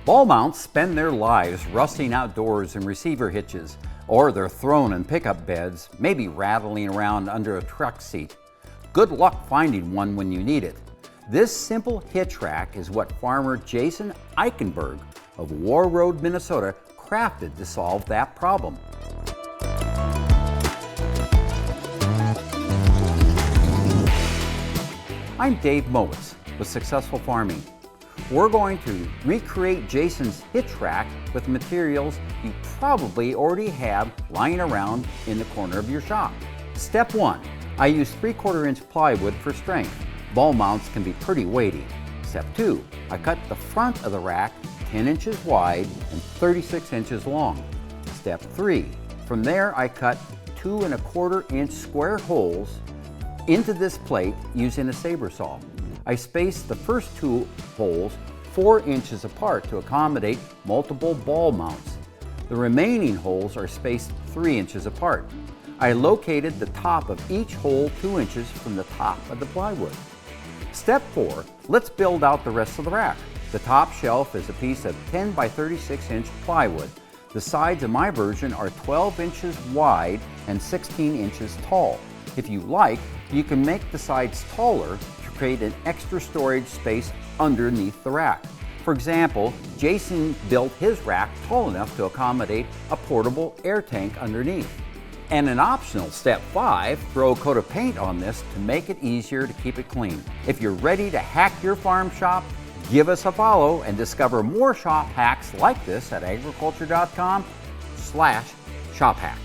Ball mounts spend their lives rusting outdoors in receiver hitches, or they're thrown in pickup beds, maybe rattling around under a truck seat. Good luck finding one when you need it. This simple hitch rack is what farmer Jason Eichenberg of Warroad, Minnesota crafted to solve that problem. I'm Dave Mowitz with Successful Farming. We're going to recreate Jason's hitch rack with materials you probably already have lying around in the corner of your shop. Step 1. I use 3/4 inch plywood for strength. Ball mounts can be pretty weighty. Step 2. I cut the front of the rack 10 inches wide and 36 inches long. Step 3. From there I cut 2 1/4 inch square holes into this plate using a saber saw. I spaced the first 2 holes 4 inches apart to accommodate multiple ball mounts. The remaining holes are spaced 3 inches apart. I located the top of each hole 2 inches from the top of the plywood. Step 4, let's build out the rest of the rack. The top shelf is a piece of 10 by 36 inch plywood. The sides of my version are 12 inches wide and 16 inches tall. If you like, you can make the sides taller to create an extra storage space underneath the rack. For example, Jason built his rack tall enough to accommodate a portable air tank underneath. And an optional step 5, throw a coat of paint on this to make it easier to keep it clean. If you're ready to hack your farm shop, give us a follow and discover more shop hacks like this at agriculture.com/shop hack.